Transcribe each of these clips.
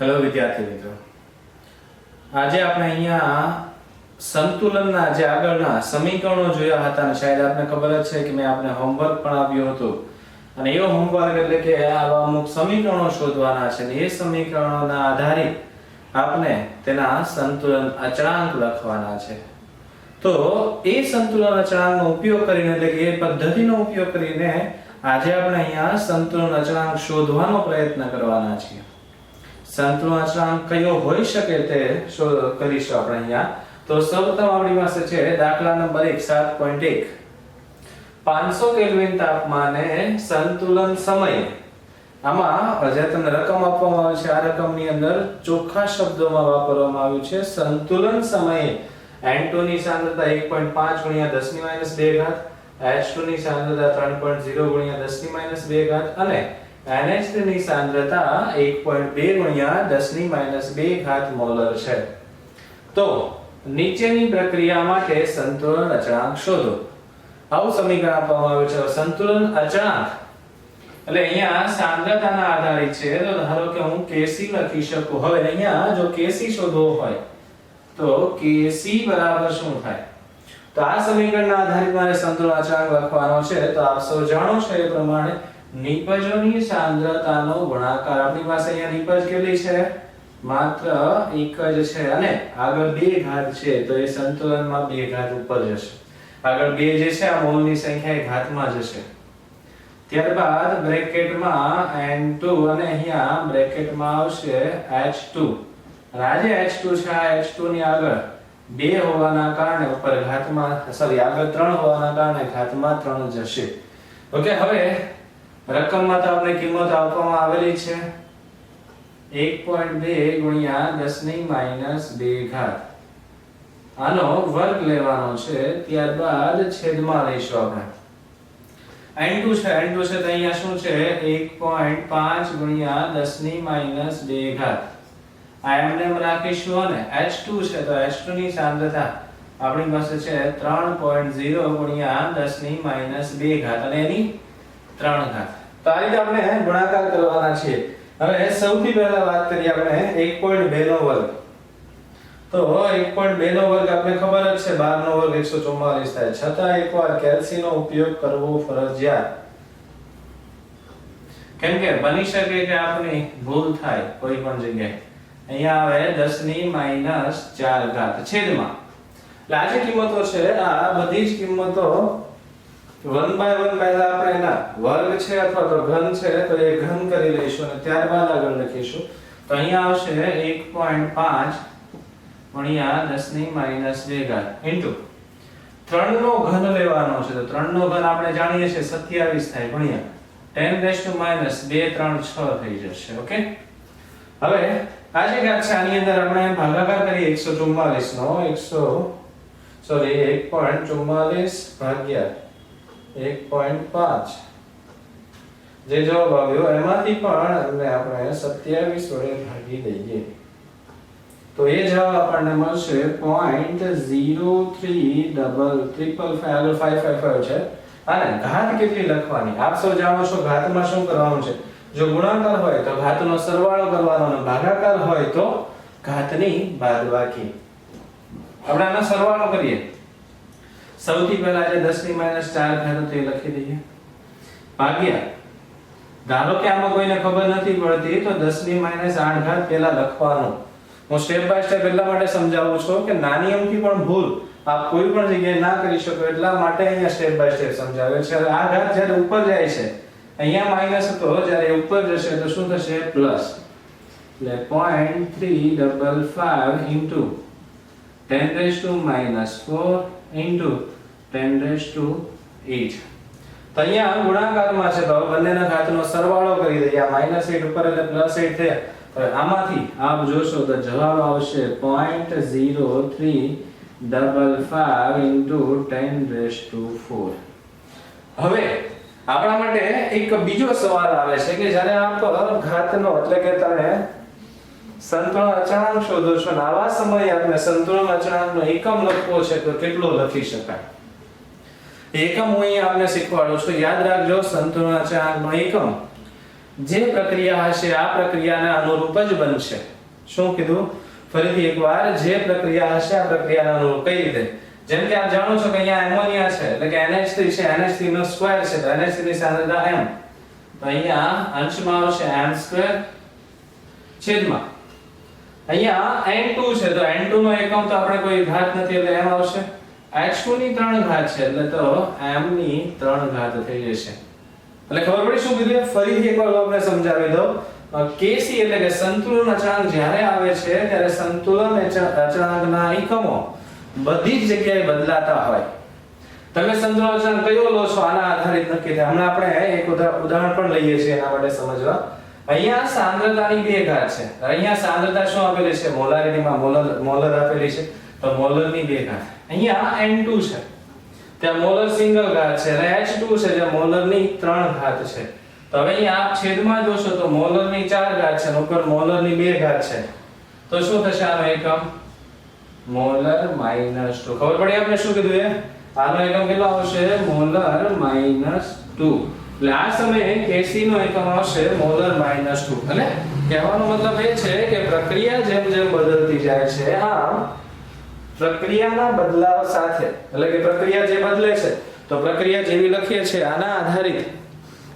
Hello વિદ્યાર્થી મિત્રો, આજે આપણે અહીંયા સંતુલનના જે આગળના સમીકરણો જોયા હતા અને શાયદ આપને ખબર જ છે કે મેં આપને હોમવર્ક પણ આપ્યું હતું અને એ હોમવર્ક એટલે કે આવા અમુક સમીકરણો શોધવાના છે અને એ સમીકરણોના આધારિત આપણે તેના સંતુલન અચળાંક લખવાના છે. તો એ સંતુલન અચળાંકનો ઉપયોગ કરીને એટલે કે એ પદ્ધતિનો ઉપયોગ કરીને આજે આપણે અહીંયા સંતુલન અચળાંક શોધવાનો પ્રયત્ન કરવાના છીએ. સંતુલન અચળાંક કયો હોઈ શકે તે કરીશું આપણે અહીંયા. તો સૌપ્રથમ આપણી પાસે છે દાખલા નંબર 1 7.1 500 કેલ્વિન તાપમાને સંતુલન સમય. આમાં જે તમને રકમ આપવામાં આવી છે આ રકમની અંદર ચોખ્ખા શબ્દોમાં વાપરવામાં આવ્યું છે સંતુલન સમયે N2 ની સાંદ્રતા 1.5 × 10 - 2 ઘાત, H2 ની સાંદ્રતા 3.0 × 10 - 2 ઘાત અને NH3 ની સાંદ્રતા 1.2 × 10 - 2 ઘાત મોલર છે. તો નીચેની પ્રક્રિયા માટે સંતુલન અચળાંક શોધો. આવું સમીકરણ આપવામાં આવ્યું છે. સંતુલન અચળાંક એટલે અહીંયા સાંદ્રતાના આધારિત છે. તો ધારો કે હું Kc લખી શકું. હવે અહીંયા જો Kc શોધવો હોય તો Kc બરાબર શું થાય? તો આ સમીકરણના આધારિત મારે સંતુલન અચળાંક લખવાનો છે. તો આપ સૌ જાણો છો એ પ્રમાણે નિપજોની સાંદ્રતાનો ગુણાકાર. આપણી પાસે અહીંયા નિપજ કેટલી છે? માત્ર એક જ છે અને આગળ 2 ઘાત છે તો એ સંતુલનમાં 2 ઘાત ઉપર જશે. આગળ 2 જે છે આ મોલની સંખ્યા એ ઘાતમાં જશે. ત્યારબાદ બ્રેકેટમાં N2 અને અહીંયા બ્રેકેટમાં આવશે H2. અને આ જે H2 છે આ H2 ની આગળ 2 હોવાના કારણે ઉપર ઘાતમાં આગળ 3 હોવાના કારણે ઘાતમાં 3 જશે. ઓકે, હવે રકમમાં તો આપણે કિંમત આપવામાં આવેલી છે 1.2 × 10 - 2 ઘાત. આનો વર્ગ લેવાનો છે. ત્યારબાદ છેદમાં લઈશું આપણે. N2 છે તો અહીંયા શું છે 1.5 × 10 - 2 ઘાત. આ એમને એમ રાખીશું અને H2 છે તો H2 ની સાંદ્રતા આપણી પાસે છે 3.0 × 10 - 2 ઘાત અને એની 3 ઘાત. તો આ રીતે આપણે ગુણાકાર કરવાના છે. હવે સૌથી પહેલા વાત કરીએ આપણે 1.2 નો વર્ગ. તો 1.2 નો વર્ગ આપણે ખબર જ છે 12 નો વર્ગ 144 થાય. છતાં એકવાર કેલ્સી નો ઉપયોગ કરવો ફરજિયાત. કેમ કે બની શકે કે આપની ભૂલ થાય કોઈ પણ જગ્યાએ. અહીંયા આવે 10 - 4 ઘાત છેદમાં. એટલે આ જે કિંમતો છે આ બધી જ કિંમતો 1 by 1 પહેલા આપણે એના વર્ગ છે અથવા તો ઘન છે તો એ ઘન કરી લઈશું અને ત્યારબાદ આગળ લખીશું. તો અહીંયા આવશે 1.5 × 10 - 2 ઘાત ઇન્ટુ 3 નો ઘન લેવાનો છે. તો 3 નો ઘન આપણે જાણીએ છીએ 27 થાય ગુણ્યા 10 - 2 3 6 થઈ જશે. ઓકે, હવે આ જે ઘાત છે આની અંદર આપણે ભાગાકાર કરીએ 144 નો 1.44 ભાગ્યા 1.5 જે જવાબ આવ્યો એમાંથી પણ આપણે 27 વડે ભાગી દઈએ તો એ જવાબ આપણને મળશે 0.0355 છે. અને ઘાત કેટલી લખવાની આપ સૌ જાણો છો ઘાતમાં શું કરવાનું છે? જો ગુણાકાર હોય તો ઘાતનો સરવાળો કરવાનો અને ભાગાકાર હોય તો ઘાતની બાદબાકી. આપણે આનો સરવાળો કરીએ. સૌથી પહેલા જે 10 - 4 ઘાત તે લખી દઈએ ભાગ્યા. ધારો કે આમાં કોઈને ખબર નથી પડતી તો 10 - 8 ઘાત પહેલા લખવાનું. હું સ્ટેપ બાય સ્ટેપ એટલા માટે સમજાવું છું કે નાની અમથી પણ ભૂલ આપ કોઈ પણ જગ્યાએ ના કરી શકો એટલા માટે અહીંયા સ્ટેપ બાય સ્ટેપ સમજાવ્યો છે. આ ઘાત જ્યારે ઉપર જાય છે અહીંયા માઈનસ હતો જ્યારે ઉપર જશે તો શું થશે પ્લસ. એટલે 0.355 * 10⁻⁴ * 10⁸. તો અહીંયા ગુણાકારમાં છે તો બંનેના ઘાતનો સરવાળો કરી દઈએ. આ -8 ઉપર એટલે +8 થયા. હવે આમાંથી આપ જોશો તો જવાબ આવશે 0.0355 * 10⁴. હવે આપણા માટે એક બીજો સવાલ આવે છે કે જ્યારે આપ ઘાતનો એટલે કે તમે સંતુલન અચળાંક શોધો છો અને આવા સમયે આપણે સંતુલન અચળાંકનો એકમ લખવો છે તો કેટલો લખી શકાય? એકમ હું અહીં આપને શીખવાડું છું. યાદ રાખજો સંતુલન અચળાંકનો એકમ જે પ્રક્રિયા હશે આ પ્રક્રિયાના અનુરૂપ જ બનશે. શું કીધું ફરીથી એકવાર જે પ્રક્રિયા હશે આ પ્રક્રિયાના અનુરૂપ કઈ રીતે જેમ કે આપ જાણો છો કે અહીંયા એમોનિયા છે એટલે કે NH3 છે NH3 નો સ્ક્વેર છે તો NH3 ની સાંદ્રતા m તો અહીંયા અંશમાં આવશે m2 છેદમાં અહીંયા n2 છે તો n2 નો એકમ તો આપણે કોઈ ઘાત નથી એટલે m આવશે h2 ની 3 ઘાત છે એટલે તો m ની 3 ઘાત થઈ જશે એટલે ખબર પડી શું કીધું ફરીથી એકવાર આપણે સમજાવી દઉં Kc એટલે કે સંતુલન અચળાંક જ્યારે આવે છે ત્યારે સંતુલન અચળાંકના એકમો બધી જ જગ્યાએ બદલાતા હોય તમે સંતુલન અચળાંક કયો લો છો આના આધારિત નક્કી થાય હમણાં આપણે એક ઉદાહરણ પણ લઈએ છીએ એના માટે સમજવા અહીંયા સાંદ્રતાની 2 ઘાત છે અહીંયા સાંદ્રતા શું આપેલી છે મોલારિટીમાં મોલર આપેલી છે તો મોલરની 2 ઘાત અહીંયા n2 છે ત્યાં મોલર સિંગલ ઘાત છે અને h2 છે જે મોલરની 3 ઘાત છે તો હવે અહીંયા આપ છેદમાં જોશો તો મોલરની 4 ઘાત છે અને ઉપર મોલરની 2 ઘાત છે તો શું થશે આનો એકમ મોલર -2 ખબર પડી આપણે શું કીધું એ આનો એકમ કેટલો આવશે મોલર -2 એટલે આ સમયે Kc નો એકમ આવશે મોલર -2 એટલે કહેવાનો મતલબ એ છે કે પ્રક્રિયા જેમ જેમ બદલતી જાય છે આમ પ્રક્રિયાના બદલાવ સાથે એટલે કે પ્રક્રિયા જે બદલે છે તો પ્રક્રિયા જેવી લખીએ છીએ આના આધારિત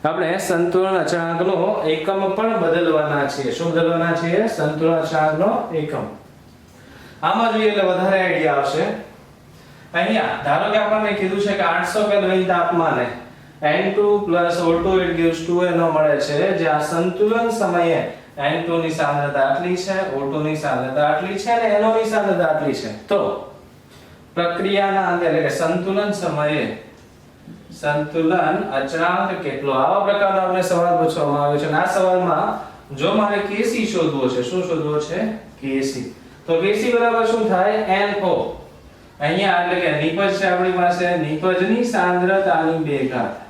આપણે સંતુલન અચળાંકનો એકમ પણ બદલવાના છીએ શું બદલવાના છીએ સંતુલન અચળાંકનો એકમ આમાં જોઈએ એટલે વધારે આઈડિયા આવશે અહીંયા ધારો કે આપણને કીધું છે કે 800 કેલ્વિન તાપમાને N2 O2 it gives 2NO મળે છે જ્યાં સંતુલન સમયે N2 ની સાંદ્રતા આટલી છે O2 ની સાંદ્રતા આટલી છે અને NO ની સાંદ્રતા આટલી છે તો પ્રક્રિયાના અંતે એટલે કે સંતુલન સમયે સંતુલન અચળાંક કેટલો આવા પ્રકારનો આપણે સવાલ પૂછવામાં આવ્યો છે અને આ સવાલમાં જો મારે Kc શોધવો છે શું શોધવો છે Kc તો Kc બરાબર શું થાય NO અહીંયા એટલે કે નિપજ છે આપણી પાસે નિપજની સાંદ્રતાની 2 ઘાત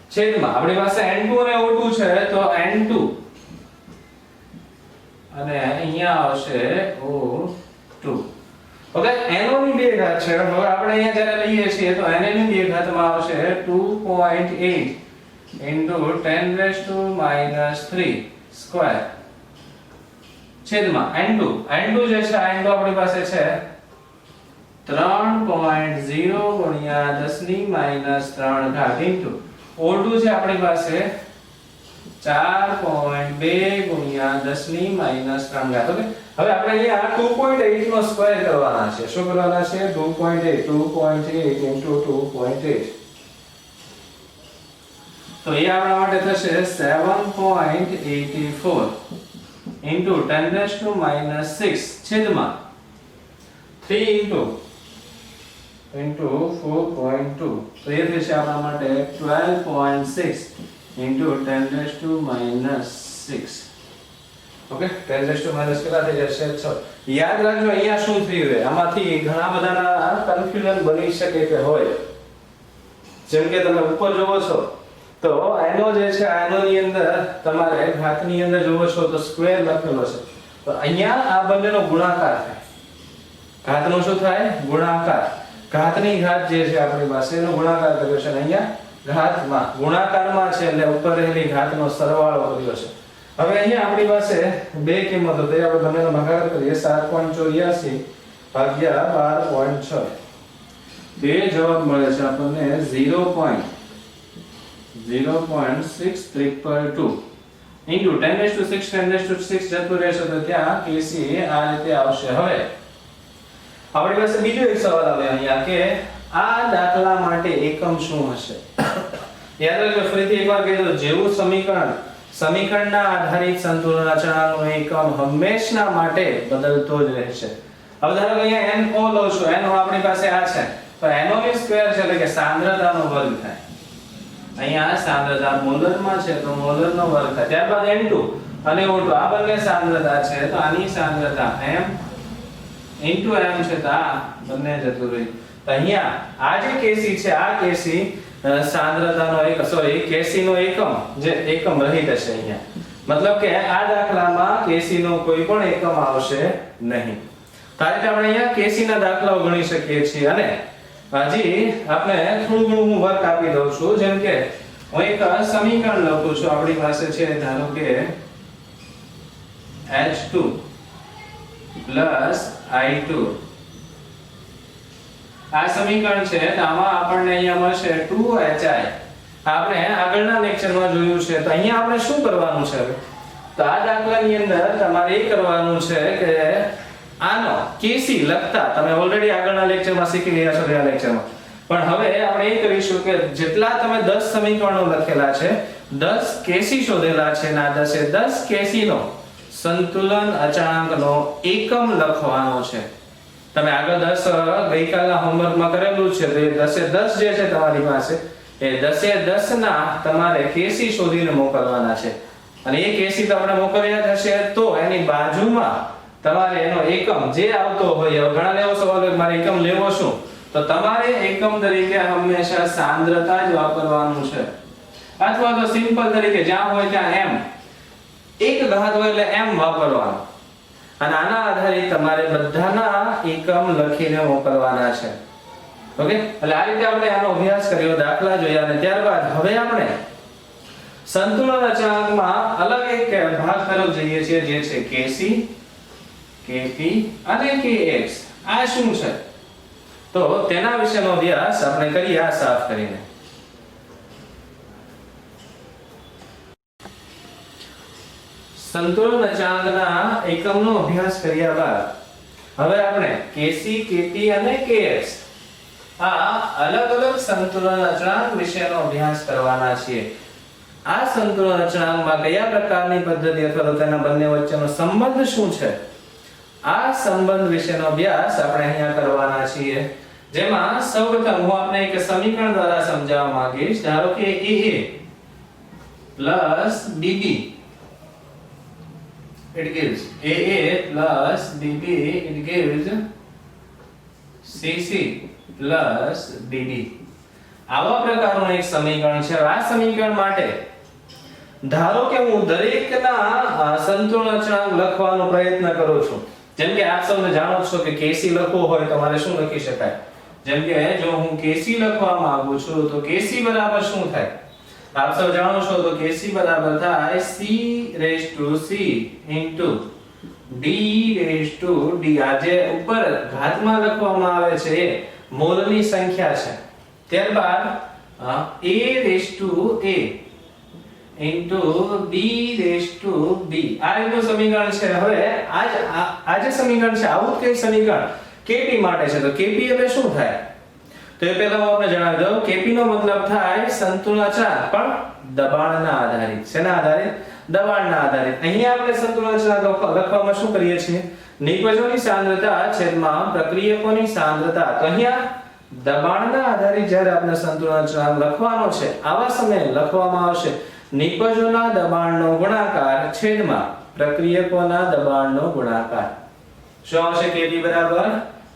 છેદમાં આપણી પાસે N2 અને O2 છે તો N2 અને અહીંયા આવશે O2 ઓકે NO ની 2 ઘાત છે હવે આપણે અહીંયા જ્યારે લઈએ છીએ તો Na ની 2 ઘાતમાં આવશે 2.8 × 10⁻³ સ્ક્વેર છેદમાં N2 જે છે N2 આપણી પાસે છે 3.0 × 10⁻³ ઇન્ટુ O2 છે આપણી પાસે 4.2 × 10⁻³ ઓકે હવે આપણે અહીંયા 2.8 નો સ્ક્વેર કરવાના છે શું કરવાના છે 2.8 × 2.8 તો એ આપણા માટે થશે 7.84 into 10⁻⁶ છેદમાં 3 into 4.2 તો એ થશે આપણા માટે 12.6 into 10⁻⁶ ઓકે 10⁻⁻ કેટલા થઈ જશે 6 યાદ રાખજો અહીંયા શું થયું છે આમાંથી ઘણા બધાના કન્ફ્યુઝન બની શકે કે હોય જેમ કે તમે ઉપર જોવો છો તો આનો જે છે આનો ની અંદર તમારે ઘાતની અંદર જોવો છો તો સ્ક્વેર લખેલો છે તો અહીંયા આ બંનેનો ગુણાકાર થાય ઘાતનો શું થાય ગુણાકાર ઘાતની ઘાત જે છે આપણી પાસે એનો ગુણાકાર કર્યો છે અને અહીંયા ઘાતમાં ગુણાકારમાં છે એટલે ઉપર રહેલી ઘાતનો સરવાળો કર્યો છે હવે અહીંયા આપણી પાસે બે કિંમતો તો આપણે બંનેનો ભાગાકાર કરીએ 7.84 ભાગ્યા 12.6 બે જવાબ મળે છે આપણને 0.6332 into 10⁻⁶ 10⁻⁶ જતું રહેશે તો ત્યાં Kc આ રીતે આવશે હવે આપણી પાસે બીજો એક સવાલ આવે અહીંયા કે આ દાખલા માટે એકમ શું હશે યાદ રાખજો ફરીથી એકવાર કહી દો જેવું સમીકરણના આધારિત સંતુલન અચળાંકનો એકમ હંમેશા માટે બદલતો જ રહેશે હવે ધારો કે અહીંયા NO લો છો NO આપણી પાસે આ છે તો NO ની સ્ક્વેર છે એટલે કે સાંદ્રતાનો વર્ગ થાય અહીંયા સાંદ્રતા મોલરમાં છે તો મોલરનો વર્ગ થાય ત્યારબાદ N2 અને O2 આ બંને સાંદ્રતા છે તો આની સાંદ્રતા m into m છે તો આ બંને જતું રહ્યું તો અહીંયા આ જે Kc છે આ Kc સાંદ્રતાનો એક Kc નો એકમ જે એકમ રહિત હશે અહીંયા મતલબ કે આ દાખલામાં Kc નો કોઈ પણ એકમ આવશે નહીં તો આ રીતે આપણે અહીંયા Kc ના દાખલાઓ ગણી શકીએ છીએ અને હજી આપણે થોડું ઘણું હું વર્ક આપી દઉં છું જેમ કે હું એક સમીકરણ લખું છું આપણી પાસે છે ધારો કે H2 plus I2 આ સમીકરણ છે તો આમાં આપણને અહીંયા મળશે 2HI આપણે આગળના લેક્ચરમાં જોયું છે તો અહીંયા આપણે શું કરવાનું છે તો આ દાખલાની અંદર તમારે એ કરવાનું છે કે આનો KC લખતા તમે ઓલરેડી આગળના લેક્ચરમાં શીખી ગયા છો આ લેક્ચરમાં પણ હવે આપણે એ કરીશું કે જેટલા તમે 10 સમીકરણો લખેલા છે 10 KC શોધેલા છે ના 10 એ 10 KC નો સંતુલન અચળાંકનો એકમ લખવાનો છે તમે આગળ 10 ગઈકાલના હોમવર્કમાં કરેલું છે તો એ 10 એ 10 જે છે તમારી પાસે એ 10 એ 10 ના તમારે KC શોધીને મોકલવાના છે અને એ KC તો આપણે મોકલ્યા જ હશે તો એની બાજુમાં તમારે એનો એકમ જે આવતો હોય ઘણા લેવો સવાલ હોય મારે એકમ લેવો શું તો તમારે એકમ તરીકે હંમેશા સાંદ્રતા જ વાપરવાનું છે અથવા તો સિમ્પલ તરીકે જ્યાં હોય ત્યાં m એક ઘાત હોય એટલે m વાપરવાનો અને આના આધારે તમારે બધાના એકમ લખીને મોકલવાના છે ઓકે એટલે આ રીતે આપણે આનો અભ્યાસ કર્યો દાખલા જોયા અને ત્યારબાદ હવે આપણે સંતુલન અચળાંકમાં અલગ એક ભાગ તરફ જઈએ છીએ જે છે KC KP અને KX આ શું છે તો તેના વિશેનો અભ્યાસ આપણે કરીએ આ સાફ કરીને સંતુલન અચળાંકના એકમનો અભ્યાસ કર્યા બાદ હવે આપણે KC KP અને KX આ અલગ અલગ સંતુલન અચળાંક વિશેનો અભ્યાસ કરવાના છીએ આ સંતુલન અચળાંકમાં કયા પ્રકારની પદ્ધતિ અથવા તો તેના બંને વચ્ચેનો સંબંધ શું છે આ સંબંધ વિશેનો અભ્યાસ આપણે અહીંયા કરવાના છીએ જેમાં સૌપ્રથમ હું આપને એક સમીકરણ દ્વારા સમજાવવા માંગીશ ધારો કે AA + BB it gives AA plus BB it gives CC plus DD આવા પ્રકારનું એક સમીકરણ છે આ સમીકરણ માટે ધારો કે હું દરેકના સંતુલન અચળાંક લખવાનો પ્રયત્ન કરું છું જેમ કે આપ સૌને જાણો છો કે KC લખવો હોય તો મારે શું લખી શકાય જેમ કે જો હું KC લખવા માંગુ છું તો KC બરાબર શું થાય આપ સૌ જાણો છો તો KC બરાબર થાય C⁻C * D⁻D આ જે ઉપર ઘાતમાં લખવામાં આવે છે એ મોલની સંખ્યા છે ત્યારબાદ A⁻A * B⁻B આ રીતનું સમીકરણ છે હવે આ જે સમીકરણ છે આવું જ કઈ સમીકરણ KP માટે છે તો KP એટલે શું થાય તો એ પહેલા હું આપને જણાવી દઉં KP નો મતલબ થાય સંતુલન અચળાંક પણ દબાણના આધારિત શેના આધારિત દબાણના આધારિત અહીંયા આપણે સંતુલન અચળાંક લખવામાં શું કરીએ છીએ નિપજોની સાંદ્રતા છેદમાં પ્રક્રિયકોની સાંદ્રતા તો અહીંયા દબાણના આધારિત જ્યારે આપણે સંતુલન અચળાંક લખવાનો છે આવા સમયે લખવામાં આવશે નિપજોના દબાણનો ગુણાકાર છેદમાં પ્રક્રિયકોના દબાણનો ગુણાકાર શું આવશે KP બરાબર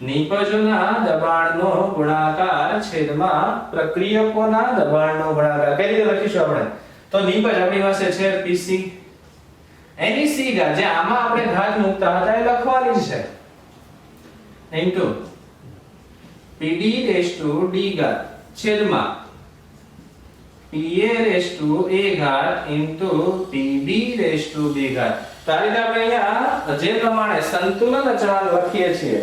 નિપજોના દબાણનો ગુણાકાર છેદમાં પ્રક્રિયકોના દબાણનો ગુણાકાર કઈ રીતે લખીશું આપણે તો નિપજ આપણી પાસે છે PC એની C ઘાત જે આમાં આપણે ઘાત મૂકતા હતા એ લખવાની છે ઇન્ટુ PD⁻D ઘાત છેદમાં PA⁻A ઘાત ઇન્ટુ PB⁻B ઘાત તો આ રીતે આપણે અહીંયા જે પ્રમાણે સંતુલન અચળાંક લખીએ છીએ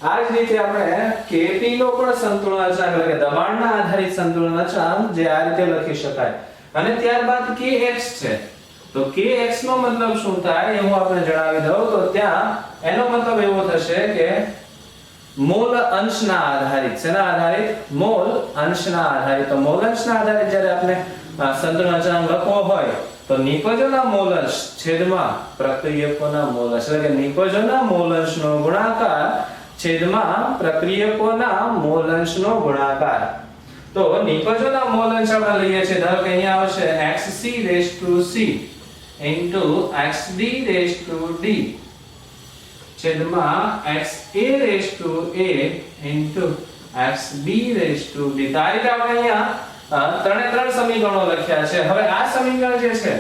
આ જ રીતે આપણે KP નો પણ સંતુલન અચળાંક એટલે કે દબાણના આધારિત સંતુલન અચળાંક જે આ રીતે લખી શકાય અને ત્યારબાદ KX છે તો KX નો મતલબ શું થાય એ હું આપને જણાવી દઉં તો ત્યાં એનો મતલબ એવો થશે કે મોલ અંશના આધારિત શેના આધારિત મોલ અંશના આધારિત તો મોલ અંશના આધારિત જ્યારે આપણે સંતુલન અચળાંક લખવો હોય તો નિપજોના મોલ અંશ છેદમાં પ્રક્રિયકોના મોલ અંશ એટલે કે નિપજોના મોલ અંશનો ગુણાકાર છેદમાં પ્રક્રિયકોના મોલ અંશનો ગુણાકાર તો નિપજોના મોલ અંશ આપણે લઈએ છીએ ધારો કે અહીંયા આવશે XC⁻C XD⁻D છેદમાં XA⁻A XB⁻B આ રીતે આપણે અહીંયા ત્રણ સમીકરણો લખ્યા છે હવે આ સમીકરણ જે છે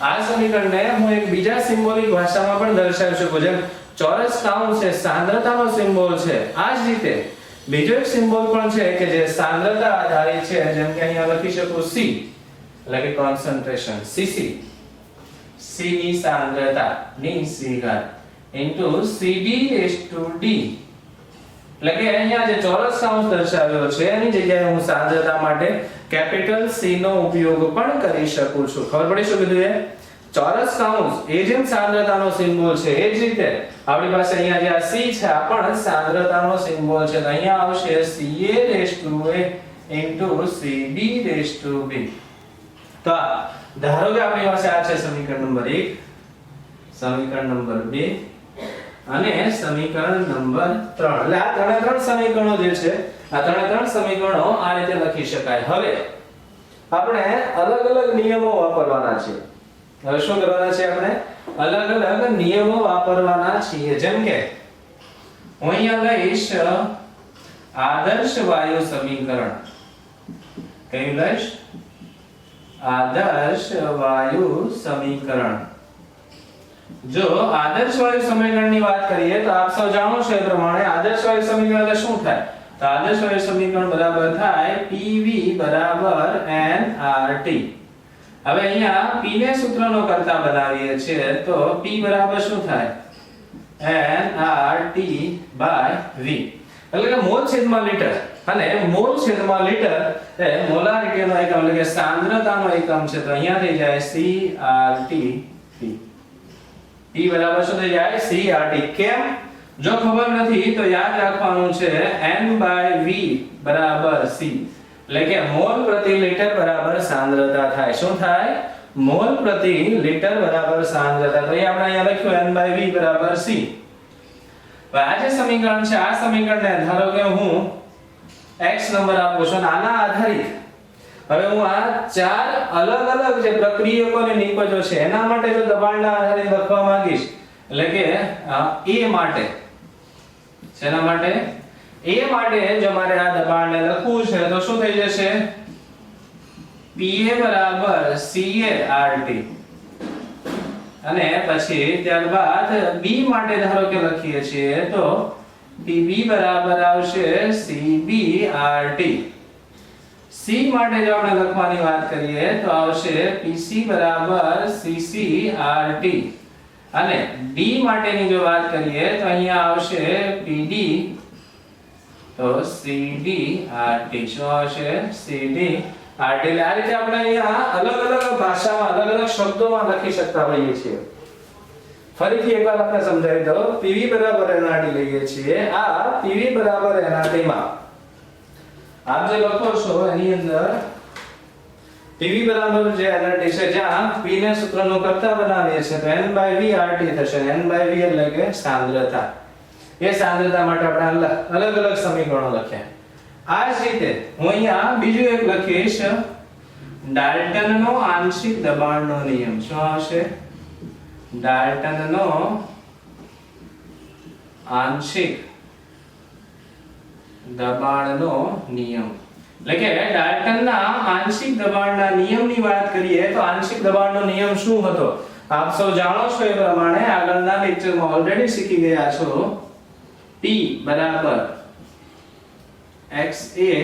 આ સમીકરણને હું એક બીજા સિમ્બોલિક ભાષામાં પણ દર્શાવી શકું જેમ ચોરસ કાઉન્ટ છે સાંદ્રતાનો સિમ્બોલ છે આ જ રીતે બીજો એક સિમ્બોલ પણ છે કે જે સાંદ્રતા આધારિત છે જેમ કે અહીંયા લખી શકું C એટલે કે કોન્સન્ટ્રેશન CC C ની સાંદ્રતા ની C ઘાત into CD raised to D, એટલે કે અહીંયા જે ચોરસ કૌંસ દર્શાવ્યો છે એની જગ્યાએ હું સાંદ્રતા માટે કેપિટલ C નો ઉપયોગ પણ કરી શકું છું. ખબર પડી શું કીધું? એ ચોરસ કૌંસ એ જેમ સાંદ્રતાનો સિમ્બોલ છે એ જ રીતે આપણી પાસે અહીંયા જે આ C છે આ પણ સાંદ્રતાનો સિમ્બોલ છે. તો અહીંયા આવશે CA raised to A into CD raised to B. તો ધારો કે આપણી પાસે આ છે સમીકરણ નંબર 1, સમીકરણ નંબર 2 અને સમીકરણ નંબર 3. એટલે આ ત્રણે સમીકરણો જે છે આ ત્રણે સમીકરણો આ રીતે લખી શકાય. હવે આપણે અલગ અલગ નિયમો વાપરવાના છે. હવે શું કરવાના છે? આપણે અલગ અલગ નિયમો વાપરવાના છીએ. જેમ કે હું અહીંયા લઈશ આદર્શ વાયુ સમીકરણ. કયું લઈશ? આદર્શ વાયુ સમીકરણ. જો આદર્શ વાયુ સમીકરણની વાત કરીએ તો આપ સૌ જાણો છો એ પ્રમાણે આદર્શ વાયુ સમીકરણ એટલે શું થાય? તો આદર્શ વાયુ સમીકરણ બરાબર થાય PV બરાબર nRT. હવે અહીંયા P ને સૂત્રનો કરતા બનાવીએ છીએ તો P બરાબર શું થાય? nRT/V. એટલે કે મોલ છેદમાં લીટર, અને મોલ છેદમાં લીટર એ મોલારિટીનો એકમ એટલે કે સાંદ્રતાનો એકમ છે. તો અહીંયા થઈ જાય CRT. P બરાબર શું થઈ જાય? CRT. કેમ? જો ખબર નથી તો યાદ રાખવાનું છે n/V બરાબર C. એટલે કે મોલ પ્રતિ લીટર બરાબર સાંદ્રતા થાય. શું થાય? મોલ પ્રતિ લીટર બરાબર સાંદ્રતા. તો આપણે અહીંયા લખ્યું n/V બરાબર C. હવે આ જે સમીકરણ છે આ સમીકરણને ધારો કે હું x નંબર આપું છું અને આના આધારિત હવે હું આ ચાર અલગ અલગ જે પ્રક્રિયકોની નિપજો છે એના માટે જો દબાણના આધારે લખવા માંગીશ એટલે કે A માટે શેના માટે? A માટે જો મારે આ દબાણને લખવું છે તો શું થઈ જશે? PA બરાબર CA/RT. અને પછી ત્યારબાદ B માટે ધારો કે લખીએ છીએ તો PB બરાબર આવશે CB/RT. C માટે જો આપણે લખવાની વાત કરીએ તો આવશે PC બરાબર CC/RT. અને D માટેની જો વાત કરીએ તો અહીંયા આવશે PD તો CD/RT. શું આવશે? CD/RT. એટલે આ રીતે આપણે અહીંયા અલગ અલગ ભાષામાં અલગ અલગ શબ્દોમાં લખી શકતા હોઈએ છીએ. ફરીથી એકવાર આપણે સમજાવી દો. PV બરાબર nRT લઈએ છીએ. આ PV બરાબર nRT માં આપ જે લખો છો એની અંદર PV બરાબર જે nRT છે જ્યાં P ને સૂત્રનો કરતા બનાવીએ છીએ તો n/V/RT થશે. n/V એટલે કે સાંદ્રતા. એ સાંદ્રતા માટે આપણે અલગ અલગ સમીકરણો લખ્યા. આ જ રીતે હું અહીંયા બીજું એક લખીશ ડાલ્ટનનો આંશિક દબાણનો નિયમ. શું આવશે? ડાલ્ટનનો આંશિક દબાણનો નિયમ. એટલે કે ડાલ્ટનના આંશિક દબાણના નિયમની વાત કરીએ તો આંશિક દબાણનો નિયમ શું હતો? આપ સૌ જાણો છો એ પ્રમાણે આગળના લેક્ચરમાં ઓલરેડી શીખી ગયા છો. P બરાબર XA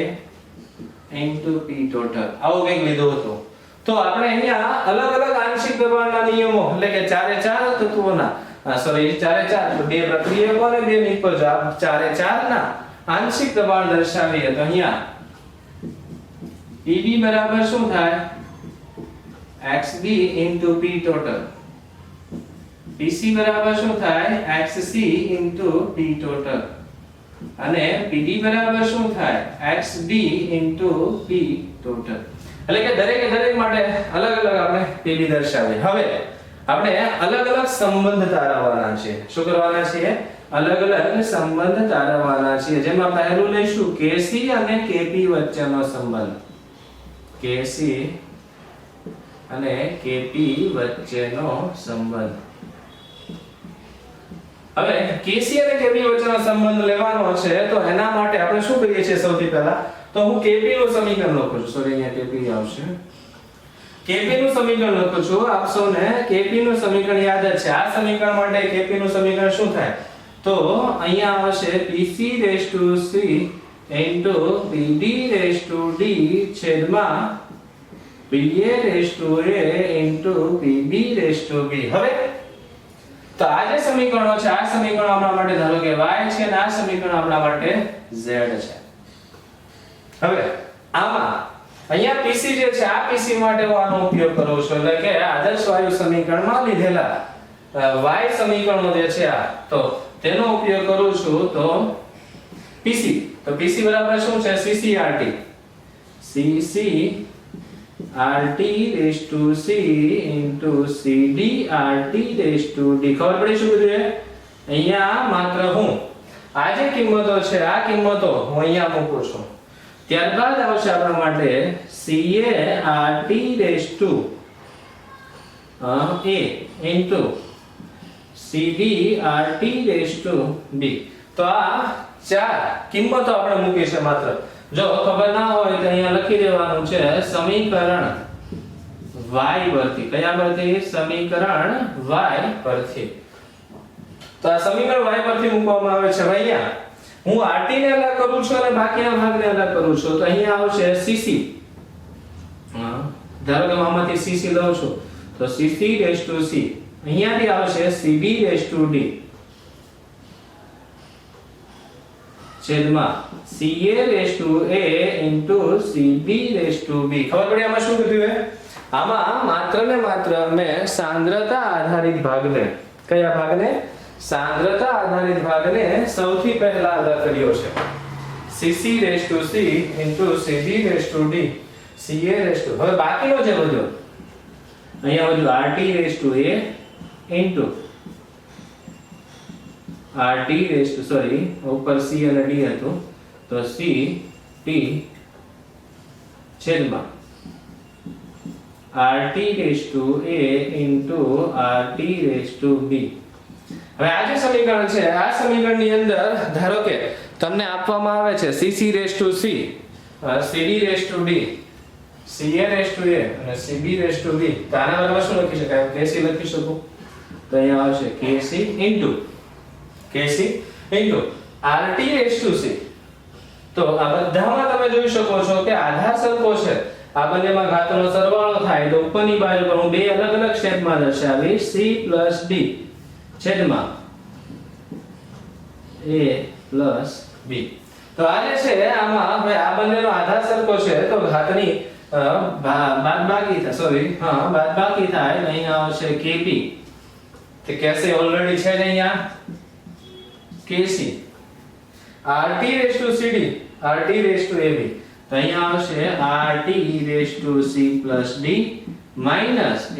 into P total. આવું કંઈક લીધું હતું. તો આપણે અહીંયા અલગ અલગ આંશિક દબાણના નિયમો એટલે કે ચારે ચાર તત્વોના ચારે ચાર બે પ્રક્રિયકો અને બે નિપજો ચારે ચારના આંશિક દબાણ દર્શાવીએ તો અહીંયા PB બરાબર શું થાય? XB into P total. PC બરાબર શું થાય? XC into P total. અને PD બરાબર શું થાય? XD into P total. એટલે કે દરેક માટે અલગ અલગ આપણે PB દર્શાવીએ. હવે આપણે અલગ અલગ સંબંધ તારવવાના છે. શું કરવાના છે? અલગ અલગ સંબંધ તારવવાના છે. જેમાં પહેલું લઈશું KC અને KP વચ્ચેનો સંબંધ. KC અને KP વચ્ચેનો સંબંધ. હવે KC અને KP વચ્ચેનો સંબંધ લેવાનો છે તો એના માટે આપણે શું કરીએ છીએ? સૌથી પહેલા તો હું KP નું સમીકરણ લખું છું. સોરી અહીંયા KP આવશે. KP નું સમીકરણ લખું છું. આપ સૌને KP નું સમીકરણ યાદ જ છે. આ સમીકરણ માટે KP નું સમીકરણ શું થાય? તો અહીંયા આવશે PC raised to C into PD raised to D છેદમાં PA into PB હવે તો આ જે સમીકરણો છે, આ સમીકરણ આપણા માટે ધારો કે y છે અને આ સમીકરણ આપણા માટે z છે. હવે આમાં અહીંયા PC જે છે, આ PC માટે હું આનો ઉપયોગ કરું છું, એટલે કે આદર્શ વાયુ સમીકરણમાં લીધેલા y સમીકરણો જે છે આ, તો તેનો ઉપયોગ કરું છું. તો PC બરાબર શું છે? CCRT raised to C into CDRT raised to D. ખબર પડી શું કીધું છે? અહીંયા માત્ર હું આ જે કિંમતો છે, આ કિંમતો હું અહીંયા મૂકું છું. ત્યારબાદ આવશે આપણા માટે CART raised to A into CDRT raised to B. તો આ ચાર કિંમતો આપણે મૂકી છે માત્ર. જો ખબર ના હોય તો અહીંયા લખી દેવાનું છે સમીકરણ y પરથી. કયા પરથી? સમીકરણ y પરથી. તો આ સમીકરણ y પરથી મૂકવામાં આવે છે. અહીંયા હું RT ને અલગ કરું છું અને બાકીના ભાગને અલગ કરું છું. તો અહીંયા આવશે CC. ધારો કે આમાંથી CC લઉં છું તો CC raised to C. અહીંયાથી આવશે CB raised to D છેદમાં CA raised to A into CB raised to B. ખબર પડી આમાં શું કીધું છે? આમાં માત્ર ને માત્ર મેં સાંદ્રતા આધારિત ભાગને, કયા ભાગને? સાંદ્રતા આધારિત ભાગને સૌથી પહેલા અલગ કર્યો છે. CC raised to C into CB raised to D CA raised to. હવે બાકીનો જે વધ્યો અહીંયા વધ્યું RT raised to A into RT raised to, sorry, ઉપર C અને D હતું તો C T છેદમાં RT raised to A into RT raised to B. હવે આ જે સમીકરણ છે, આ સમીકરણની અંદર ધારો કે તમને આપવામાં આવે છે CC raised to C, CD raised to D, CA raised to A અને CB raised to B. તો આના બરાબર શું લખી શકાય? KC લખી શકું. તો અહીંયા આવશે KC into RT raised to C. તો આ બધામાં તમે જોઈ શકો છો કે આધાર સરખો છે. આ બંનેમાં ઘાતનો સરવાળો થાય તો ઉપરની બાજુ પર હું બે અલગ અલગ સ્ટેપમાં દર્શાવીશ. C + D છેદમાં A + B. તો આ જે છે આમાં હવે આ બંનેનો આધાર સરખો છે તો ઘાતની બાદબાકી થાય, બાદબાકી થાય. અહીંયા આવશે KP. તો કેસે ઓલરેડી છે ને અહીંયા KC. RT raised to CD, RT raised to AB. તો અહીંયા આવશે RT raised to C + D minus A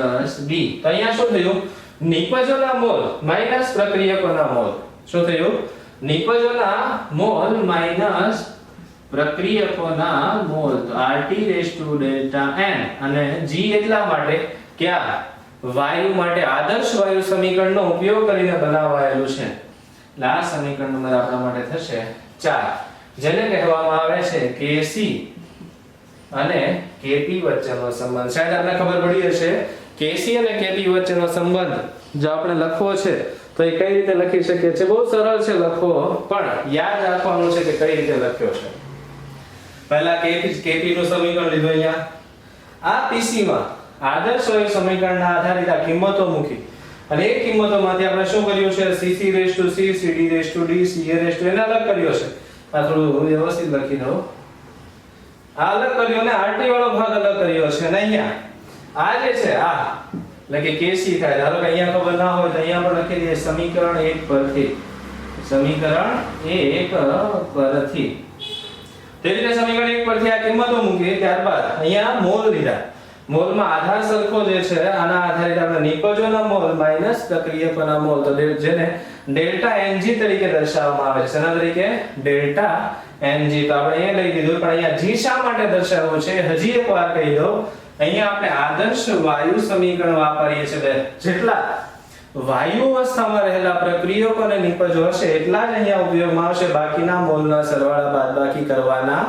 + B. તો અહીંયા શું થયું? નિપજોના મોલ માઈનસ પ્રક્રિયકોના મોલ. શું થયું? નિપજોના મોલ માઈનસ પ્રક્રિયકોના મોલ. તો RT raised to delta N અને G એટલા માટે કે આ વાયુ માટે આદર્શ વાયુ સમીકરણનો ઉપયોગ કરીને બનાવાયેલું છે. આ સમીકરણ નંબર આપણા માટે થશે 4, જેને કહેવામાં આવે છે KC અને KP વચ્ચેનો સંબંધ. શાયદ આપને ખબર પડી હશે KC અને KP વચ્ચેનો સંબંધ જો આપણે લખવો છે તો એ કઈ રીતે લખી શકીએ છીએ? બહુ સરળ છે લખવો, પણ યાદ રાખવાનું છે કે કઈ રીતે લખ્યો છે. પહેલા KP નું સમીકરણ લીધું. અહીંયા આ PC માં આદર્શ વાયુ સમીકરણના આધારિત આ કિંમતો મૂકી અને એ કિંમતોમાંથી આપણે શું કર્યું છે? CC raised to C, CD raised to D, CA raised to એને અલગ કર્યો છે. આ થોડું વ્યવસ્થિત લખી દઉં. આ અલગ કર્યો ને RT વાળો ભાગ અલગ કર્યો છે અને અહીંયા આ જે છે આ એટલે કે KC થાય. ધારો કે અહીંયા ખબર ના હોય તો અહીંયા પણ લખી દઈએ સમીકરણ 1 પરથી. સમીકરણ 1 પરથી. તે રીતે સમીકરણ 1 પરથી આ કિંમતો મૂકી. ત્યારબાદ અહીંયા મોલ લીધા. મોલમાં આધાર સરખો જે છે આના આધારિત આપણે નિપજોના મોલ માઈનસ પ્રક્રિયકોના મોલ, તો જેને ડેલ્ટા Ng તરીકે દર્શાવવામાં આવે છે. શેના તરીકે? Delta Ng. તો આપણે એ લઈ લીધું, પણ અહીંયા G શા માટે દર્શાવવું છે હજી એકવાર કહી દઉં. અહીંયા આપણે આદર્શ વાયુ સમીકરણ વાપરીએ છીએ. જેટલા વાયુ અવસ્થામાં રહેલા પ્રક્રિયકો અને નિપજો હશે એટલા જ અહીંયા ઉપયોગમાં આવશે. બાકીના મોલના સરવાળા બાદબાકી કરવાના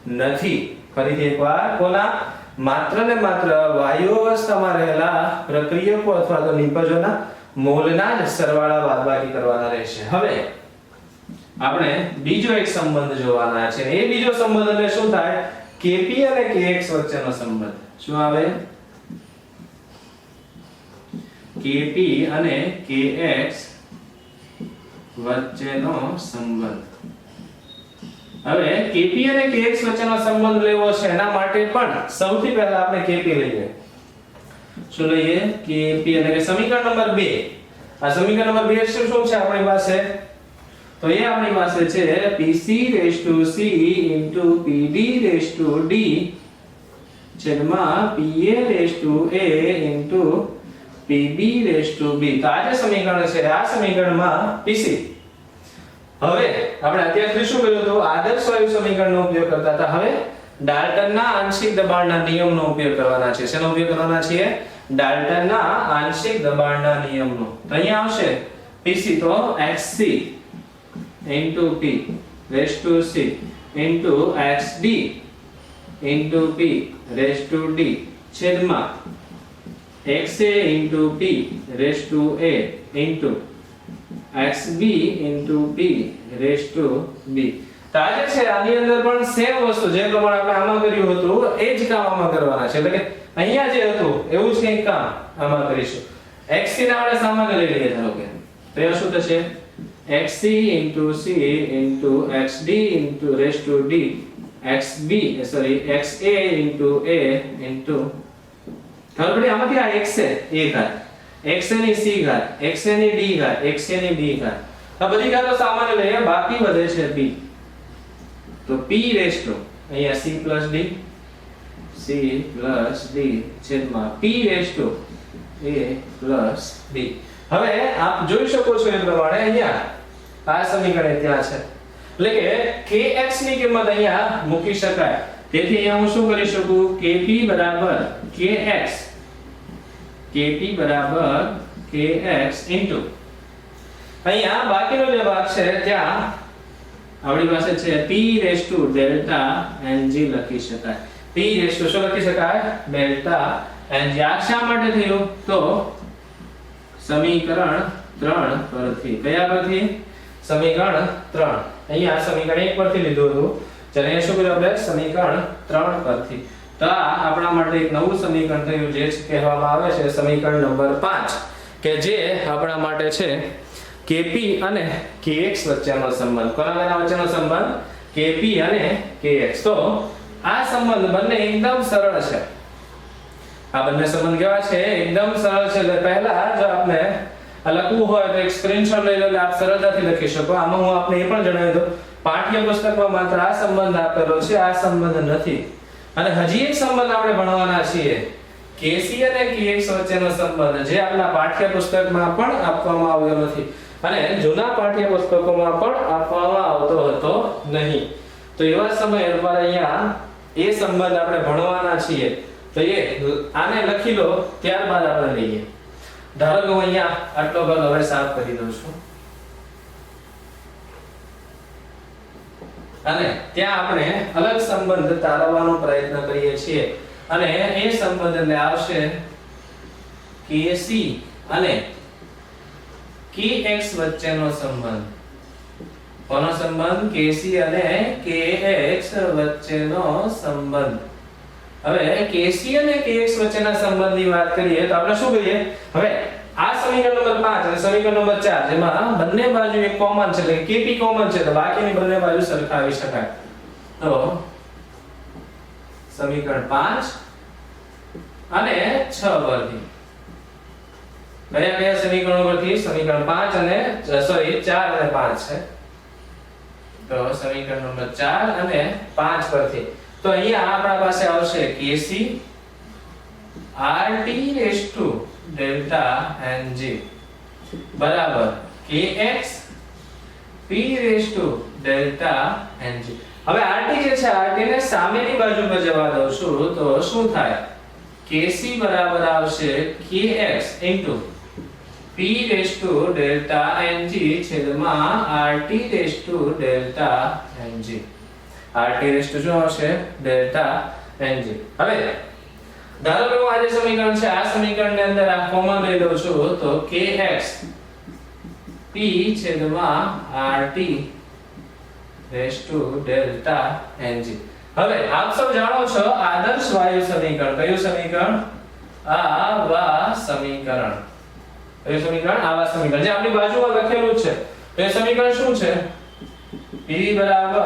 નથી. ફરીથી એકવાર કોના? માત્ર ને માત્ર વાયુ અવસ્થામાં રહેલા પ્રક્રિયકો અથવા તો નિપજોના મોલના જ સરવાળા બાદબાકી કરવાના રહેશે. હવે આપણે બીજો એક સંબંધ જોવાના છે. એ બીજો સંબંધ એટલે શું થાય? kp અને kx વચ્ચેનો સંબંધ શું આવે kp અને kx વચ્ચેનો સંબંધ હવે kp અને kx વચ્ચેનો સંબંધ લેવો છે એના માટે પણ સૌથી પહેલા આપણે kp લઈએ શું લઈએ kp એટલે કે સમીકરણ નંબર 2 આ સમીકરણ નંબર 2 શું છે આપણી પાસે તો એ આપણી પાસે છે pc raised to c into pd raised to d છેદમાં pa raised to a into pb raised to b તો આ જે સમીકરણ છે આ સમીકરણમાં pc હવે આપણે અત્યાર સુધી શું કર્યું હતું આદર્શ વાયુ સમીકરણનો ઉપયોગ કરતા હતા હવે ડાલ્ટનના આંશિક દબાણના નિયમનો ઉપયોગ કરવાના છે શેનો ઉપયોગ કરવાના છે ડાલ્ટનના આંશિક દબાણના નિયમનો તો અહીંયા આવશે pc તો xc into p raised to c into xd into p raised to d છેદમાં xa into p raised to a into xb into p raised to b તો આ જે છે આની અંદર પણ સેમ વસ્તુ જે પ્રમાણે આપણે આમાં કર્યું હતું એ જ કામ આમાં કરવાના છે એટલે કે અહીંયા જે હતું એવું જ કંઈક કામ આમાં કરીશું xc ને આપણે સામાન્ય લઈ લઈએ ધારો કે તો એ શું થશે xc into c into xd into raised to d xa into a into ખબર પડી આમાંથી આ x છે a ઘાત xa ની c ઘાત xa ની d ઘાત xa ની b ઘાત આ બધી ઘાતો સામાન્ય લઈએ બાકી વધે છે b તો p raised to અહીંયા c d છેદમાં p raised to a b હવે આપ જોઈ શકો છો એ પ્રમાણે અહીંયા આ સમીકરણ ત્યાં છે એટલે કે kx ની કિંમત અહીંયા મૂકી શકાય તેથી અહીંયા હું શું કરી શકું kp બરાબર kx into અહીંયા બાકીનો જે ભાગ છે ત્યાં આપણી પાસે છે p raised to delta ng લખી શકાય p raised to શું લખી શકાય delta ng આ શા માટે થયું તો સમીકરણ 3 પરથી કયા પરથી સમીકરણ 3 અહીંયા સમીકરણ 1 પરથી લીધું હતું જ્યારે અહીંયા શું કર્યું આપણે સમીકરણ 3 પરથી તો આ આપણા માટે એક નવું સમીકરણ થયું જે કહેવામાં આવે છે સમીકરણ નંબર 5 કે જે આપણા માટે છે kp અને kx વચ્ચેનો સંબંધ કોના વચ્ચેનો સંબંધ kp અને kx તો આ સંબંધ બંને એકદમ સરળ છે આ બંને સંબંધ કેવા છે એકદમ સરળ છે એટલે પહેલા જો આપને લખવું હોય તો એક સ્ક્રીનશોટ લઈ લો એટલે આપ સરળતાથી લખી શકો આમાં હું આપને એ પણ જણાવી દઉં પાઠ્યપુસ્તકમાં માત્ર આ સંબંધ આપેલો છે આ સંબંધ નથી અને હજી એક સંબંધ આપણે ભણવાના છીએ kc અને kx વચ્ચેનો સંબંધ જે આપણા પાઠ્યપુસ્તકમાં પણ આપવામાં આવ્યો નથી અને જૂના પાઠ્યપુસ્તકોમાં પણ આપવામાં આવતો હતો નહીં તો એવા સમયે પર અહીંયા એ સંબંધ આપણે ભણવાના છીએ તો એ આને લખી લો ત્યારબાદ આપણે લઈએ ધારો કે હું અહીંયા આટલો ભાગ હવે સાફ કરી દઉં છું અને ત્યાં આપણે અલગ સંબંધ તારવવાનો પ્રયત્ન કરીએ છીએ અને એ સંબંધ એટલે આવશે kc અને kx વચ્ચેનો સંબંધ કોનો સંબંધ kc અને kx વચ્ચેનો સંબંધ હવે kc અને kx વચ્ચેના સંબંધની વાત કરીએ તો આપણે શું કરીએ હવે આ સમીકરણ નંબર 5 અને સમીકરણ નંબર 4 જેમાં બંને બાજુ એક કોમન છે એટલે kp કોમન છે તો બાકીની બંને બાજુ સરખાવી શકાય તો સમીકરણ 5 અને 6 પરથી કયા સમીકરણો પરથી સમીકરણ 5 અને 4 અને 5 છે તો સમીકરણ નંબર 4 અને 5 પરથી તો અહીંયા આપણા પાસે આવશે kc rt raised to delta ng બરાબર kx p raised to delta ng હવે rt જે છે rt ને સામેની બાજુ પર જવા દઉં છું તો શું થાય kc બરાબર આવશે kx into p raised to delta ng છેદમાં rt raised to delta ng rt raised to શું આવશે delta ng હવે ધારો કે આ જે સમીકરણ છે આ સમીકરણની અંદર આ કોમન લઈ લઉં છું તો kx p છેદમાં rt raised to delta ng હવે આપ સૌ જાણો છો આદર્શ વાયુ સમીકરણ. કયું સમીકરણ? આવા સમીકરણ. કયું સમીકરણ? આવા સમીકરણ. જે આપણી બાજુમાં લખેલું છે તો એ સમીકરણ શું છે? P બરાબર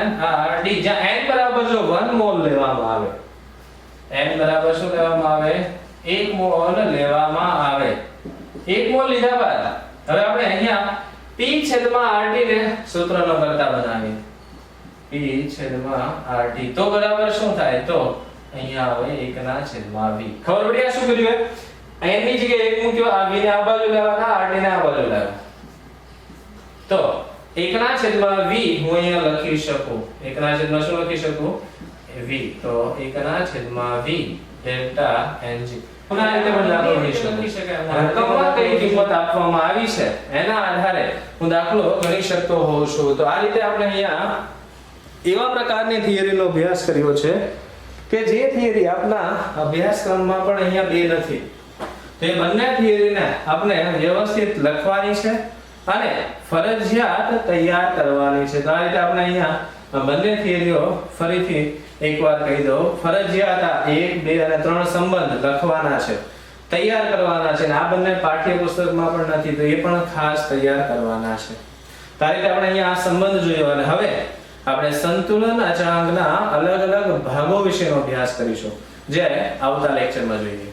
nRT. જ્યાં n બરાબર જો 1 મોલ લેવામાં આવે, n બરાબર શું લેવામાં આવે? 1 મોલ લેવામાં આવે. 1 મોલ લીધા બાદ હવે આપણે અહીંયા P છેદમાં RT ને સૂત્રનો કરતા બનાવીએ. P છેદમાં RT તો બરાબર શું થાય? તો અહીંયા આવે 1 ના છેદમાં v. ખબર પડી આ શું કર્યું? n ની જગ્યાએ 1 મૂક્યો, આ v ને આ બાજુ લેવાના, RT ને આ બાજુ લેવાના. તો 1 ના છેદમાં v હું અહીંયા લખી શકું. 1 ના છેદમાં શું લખી શકું? v. તો 1 ના છેદમાં v ડેલ્ટા ng. પુનઃ રીતે પણ દાખલો લખી શકાય. રકમમાં કઈ કિંમત આપવામાં આવી છે એના આધારે હું દાખલો ગણી શકતો હોઉં છું. તો આ રીતે આપણે અહીંયા એવા પ્રકારની થિયરીનો અભ્યાસ કર્યો છે કે જે થિયરી આપના અભ્યાસક્રમમાં પણ અહીંયા બે નથી. તે બંને થિયરીને આપણે વ્યવસ્થિત લખવાની છે અને ફરજિયાત તૈયાર કરવાની છે. તો આ રીતે આપણે અહીંયા બંને થિયરીઓ ફરીથી એકવાર કહી દઉં. ફરજિયાત આ 1, 2 અને 3 સંબંધ લખવાના છે, તૈયાર કરવાના છે. અને આ બંને પાઠ્યપુસ્તકમાં પણ નથી તો એ પણ ખાસ તૈયાર કરવાના છે. તો આ રીતે આપણે અહીંયા આ સંબંધ જોયો અને હવે આપણે સંતુલન અચળાંકના અલગ અલગ ભાગો વિશેનો અભ્યાસ કરીશું જે આવતા લેક્ચરમાં જોઈએ.